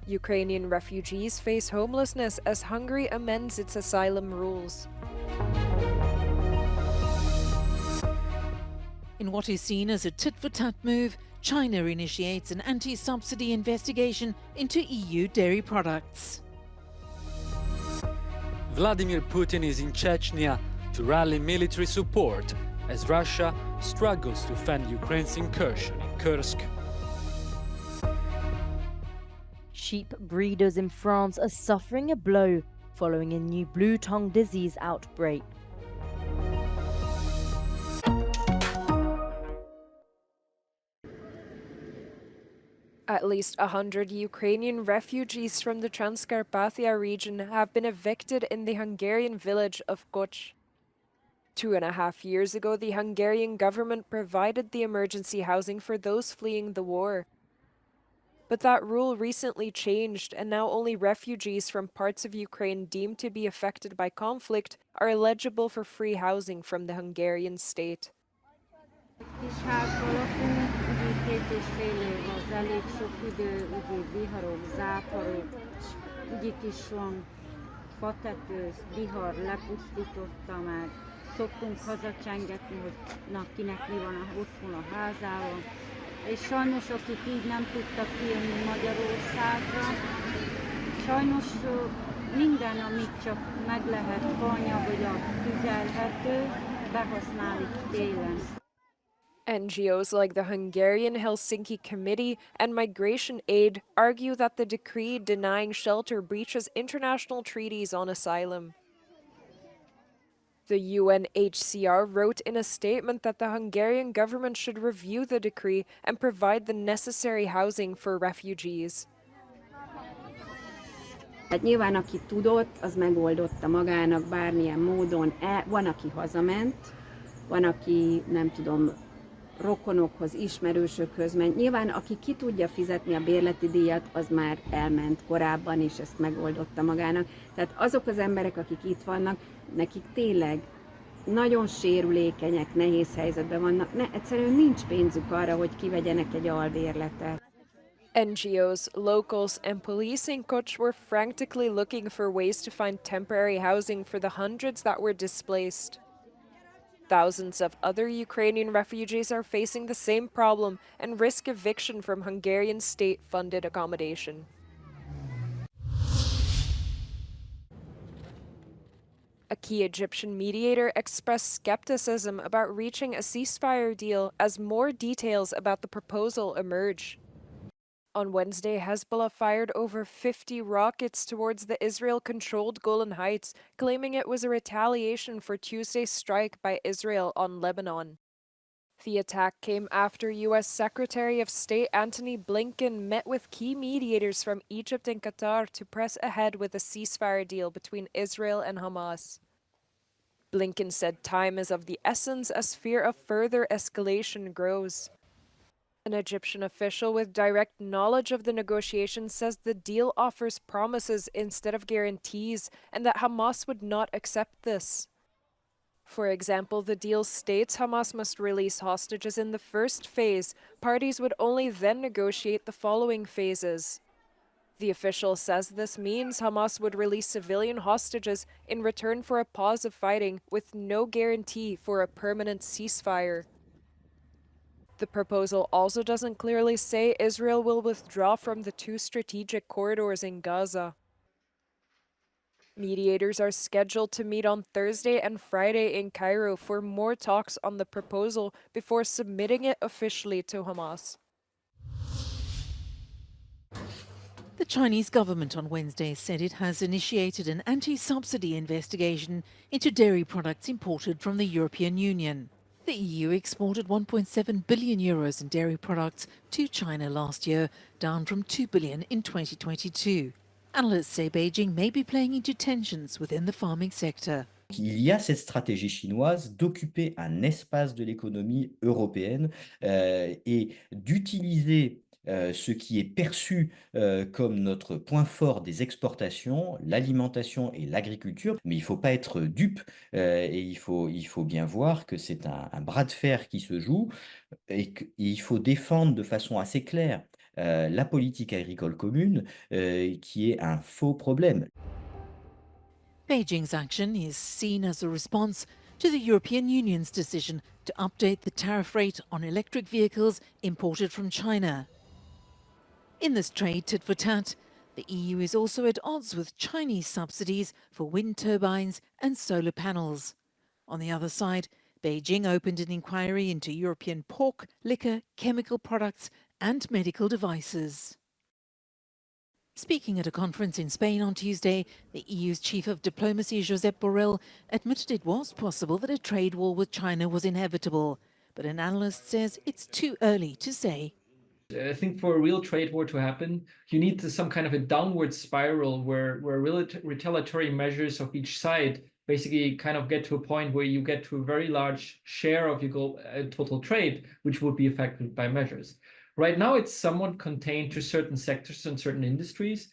Ukrainian refugees face homelessness as Hungary amends its asylum rules. In what is seen as a tit-for-tat move, China initiates an anti-subsidy investigation into EU dairy products. Vladimir Putin is in Chechnya to rally military support as Russia struggles to fend Ukraine's incursion in Kursk. Sheep breeders in France are suffering a blow following a new Bluetongue disease outbreak. At least 100 Ukrainian refugees from the Transcarpathia region have been evicted in the Hungarian village of Koch. 2.5 years ago, the Hungarian government provided the emergency housing for those fleeing the war. But that rule recently changed, and now only refugees from parts of Ukraine deemed to be affected by conflict are eligible for free housing from the Hungarian state. Kis házba lakunk, ugye 2,5 év az elég sok idő, ugye viharok, záporok, ugye itt is van fatető, vihar lepusztította már. Szoktunk hazacsengetni, hogy na, kinek mi van otthon a házában. És sajnos, akik így nem tudtak kijönni Magyarországra, sajnos minden, amit csak meg lehet fanya, vagy a tüzelhető, behasználik télen. NGOs like the Hungarian Helsinki Committee and Migration Aid argue that the decree denying shelter breaches international treaties on asylum. The UNHCR wrote in a statement that the Hungarian government should review the decree and provide the necessary housing for refugees. Hát nyilván, aki tudott, az megoldotta magának bármilyen módon. Van, aki hazament, van, aki nem tudom, rokonokhoz, ismerősökhöz ment. Nyilván, aki ki tudja fizetni a bérleti díjat, az már elment korábban, és ezt megoldotta magának. Tehát azok az emberek, akik itt vannak, nekik tényleg nagyon sérülékenyek, nehéz helyzetben vannak. Egyszerűen nincs pénzük arra, hogy kivegyenek egy albérletet. NGOs, locals, and police in Koch were frantically looking for ways to find temporary housing for the hundreds that were displaced. Thousands of other Ukrainian refugees are facing the same problem and risk eviction from Hungarian state-funded accommodation. A key Egyptian mediator expressed skepticism about reaching a ceasefire deal as more details about the proposal emerge. On Wednesday, Hezbollah fired over 50 rockets towards the Israel-controlled Golan Heights, claiming it was a retaliation for Tuesday's strike by Israel on Lebanon. The attack came after U.S. Secretary of State Antony Blinken met with key mediators from Egypt and Qatar to press ahead with a ceasefire deal between Israel and Hamas. Blinken said time is of the essence as fear of further escalation grows. An Egyptian official with direct knowledge of the negotiations says the deal offers promises instead of guarantees and that Hamas would not accept this. For example, the deal states Hamas must release hostages in the first phase. Parties would only then negotiate the following phases. The official says this means Hamas would release civilian hostages in return for a pause of fighting with no guarantee for a permanent ceasefire. The proposal also doesn't clearly say Israel will withdraw from the two strategic corridors in Gaza. Mediators are scheduled to meet on Thursday and Friday in Cairo for more talks on the proposal before submitting it officially to Hamas. The Chinese government on Wednesday said it has initiated an anti-subsidy investigation into dairy products imported from the European Union. The EU exported 1.7 billion euros in dairy products to China last year, down from 2 billion in 2022. Analysts say Beijing may be playing into tensions within the farming sector. Il y a cette stratégie chinoise d'occuper un espace de l'économie européenne et d'utiliser ce qui est perçu comme notre point fort des exportations, l'alimentation et l'agriculture. Mais il ne faut pas être dupe et il faut bien voir que c'est un bras de fer qui se joue et qu'il faut défendre de façon assez claire la politique agricole commune, qui est un faux problème. Beijing's action is seen as a response to the European Union's decision to update the tariff rate on electric vehicles imported from China. In this trade tit for tat, the EU is also at odds with Chinese subsidies for wind turbines and solar panels. On the other side, Beijing opened an inquiry into European pork, liquor, chemical products and medical devices. Speaking at a conference in Spain on Tuesday, the EU's chief of diplomacy, Josep Borrell, admitted it was possible that a trade war with China was inevitable. But an analyst says it's too early to say. I think for a real trade war to happen, you need some kind of a downward spiral where retaliatory measures of each side basically kind of get to a point where you get to a very large share of your total trade, which would be affected by measures. Right now, it's somewhat contained to certain sectors and certain industries.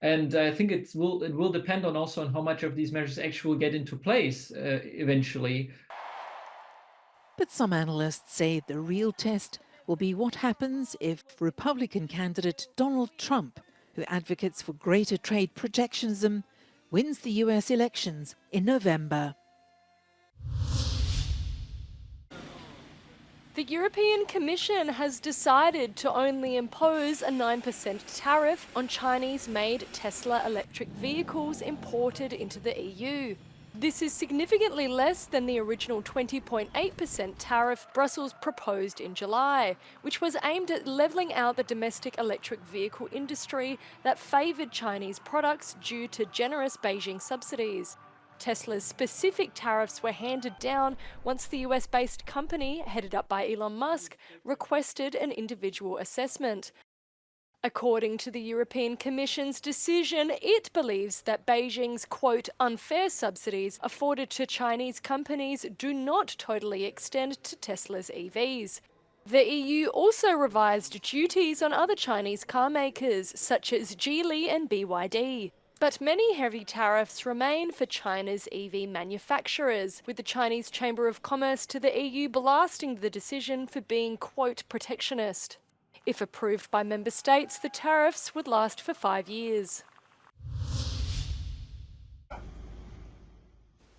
And I think it will depend also on how much of these measures actually get into place eventually. But some analysts say the real test will be what happens if Republican candidate Donald Trump, who advocates for greater trade protectionism, wins the US elections in November. The European Commission has decided to only impose a 9% tariff on Chinese-made Tesla electric vehicles imported into the EU. This is significantly less than the original 20.8% tariff Brussels proposed in July, which was aimed at levelling out the domestic electric vehicle industry that favoured Chinese products due to generous Beijing subsidies. Tesla's specific tariffs were handed down once the US-based company, headed up by Elon Musk, requested an individual assessment. According to the European Commission's decision, it believes that Beijing's, quote, unfair subsidies afforded to Chinese companies do not totally extend to Tesla's EVs. The EU also revised duties on other Chinese car makers, such as Geely and BYD. But many heavy tariffs remain for China's EV manufacturers, with the Chinese Chamber of Commerce to the EU blasting the decision for being, quote, protectionist. If approved by member states, the tariffs would last for 5 years.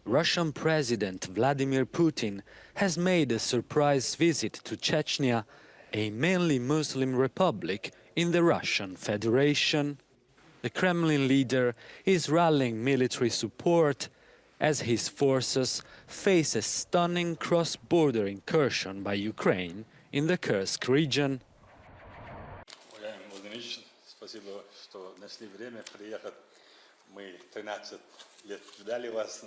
Russian President Vladimir Putin has made a surprise visit to Chechnya, a mainly Muslim republic in the Russian Federation. The Kremlin leader is rallying military support as his forces face a stunning cross-border incursion by Ukraine in the Kursk region. Спасибо, что нашли время приехать. Мы 13 лет ждали вас,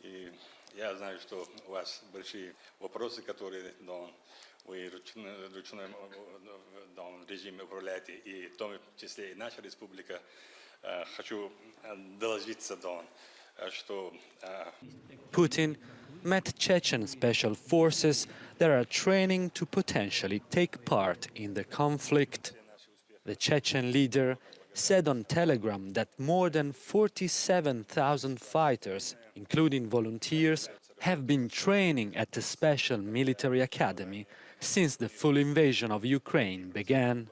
и я знаю, что у вас большие вопросы, которые вы ручным режиме управляете, и в том числе и наша республика. Хочу доложиться, что... Putin met Chechen special forces that are training to potentially take part in the conflict. The Chechen leader said on Telegram that more than 47,000 fighters, including volunteers, have been training at the special military academy since the full invasion of Ukraine began.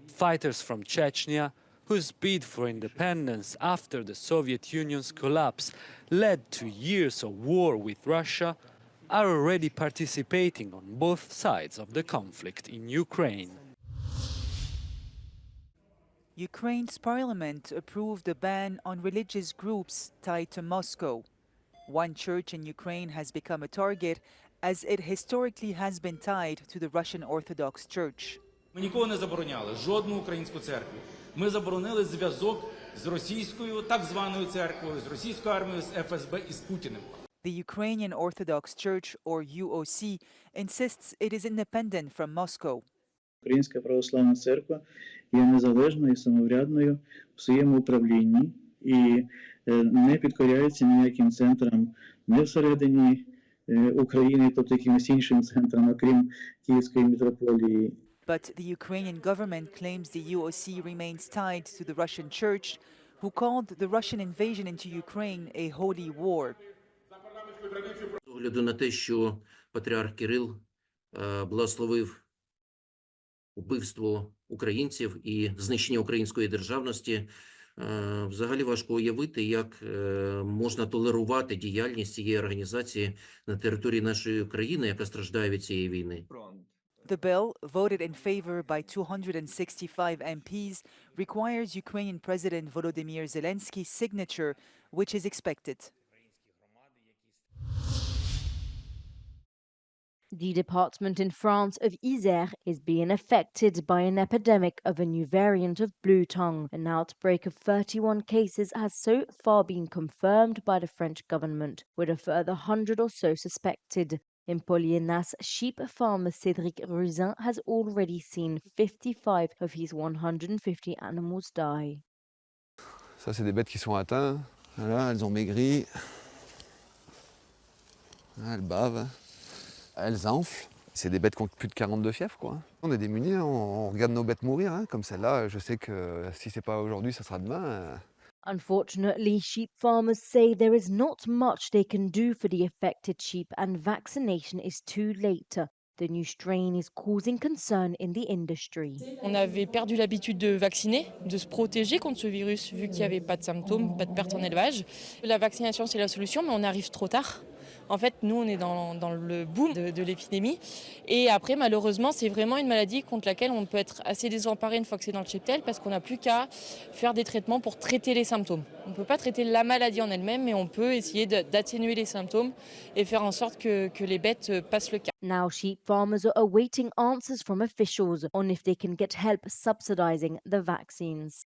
Fighters from Chechnya, whose bid for independence after the Soviet Union's collapse led to years of war with Russia, are already participating on both sides of the conflict in Ukraine. Ukraine's parliament approved a ban on religious groups tied to Moscow. One church in Ukraine has become a target as it historically has been tied to the Russian Orthodox Church. Ми нікого не забороняли, жодну українську церкву. Ми заборонили зв'язок з російською так званою церквою, з російською армією, з ФСБ і з Путіним. The Ukrainian Orthodox Church, or UOC, insists it is independent from Moscow. Українська православна церква є незалежною і самоврядною в своєму управлінні і не підкоряється ніяким центрам не всередині України, тобто якимось іншим центрам, окрім Київської митрополії. But the Ukrainian government claims the UOC remains tied to the Russian Church, who called the Russian invasion into Ukraine a holy war. З огляду на те, що патріарх Кирил благословив убивство українців і знищення української державності. Взагалі важко уявити, як можна толерувати діяльність цієї організації на території нашої країни, яка страждає від цієї війни. The bill, voted in favor by 265 MPs, requires Ukrainian President Volodymyr Zelensky's signature, which is expected. The department in France of Isère is being affected by an epidemic of a new variant of Bluetongue. An outbreak of 31 cases has so far been confirmed by the French government, with a further 100 or so suspected. In Polignac, sheep farmer Cédric Ruzin has already seen 55 of his 150 animals die. Ça, c'est des bêtes qui sont atteintes. Voilà, elles ont maigri. Elles bavent. Elles enflent. C'est des bêtes qui ont plus de 42 fièvres, quoi. On est démunis, hein. On regarde nos bêtes mourir, hein. Comme celle-là, je sais que si c'est pas aujourd'hui, ça sera demain. Unfortunately, sheep farmers say there is not much they can do for the affected sheep and vaccination is too late. The new strain is causing concern in the industry. On avait perdu l'habitude de vacciner, de se protéger contre ce virus, vu qu'il n'y avait pas de symptômes, pas de perte en élevage. La vaccination, c'est la solution, mais on arrive trop tard. En fait, nous, on est dans le boom de l'épidémie. Et après, malheureusement, c'est vraiment une maladie contre laquelle on peut être assez désemparé une fois que c'est dans le cheptel, parce qu'on n'a plus qu'à faire des traitements pour traiter les symptômes. On ne peut pas traiter la maladie en elle-même, mais on peut essayer d'atténuer les symptômes et faire en sorte que les bêtes passent le cap. Now, sheep farmers are awaiting answers from officials on if they can get help subsidizing the vaccines.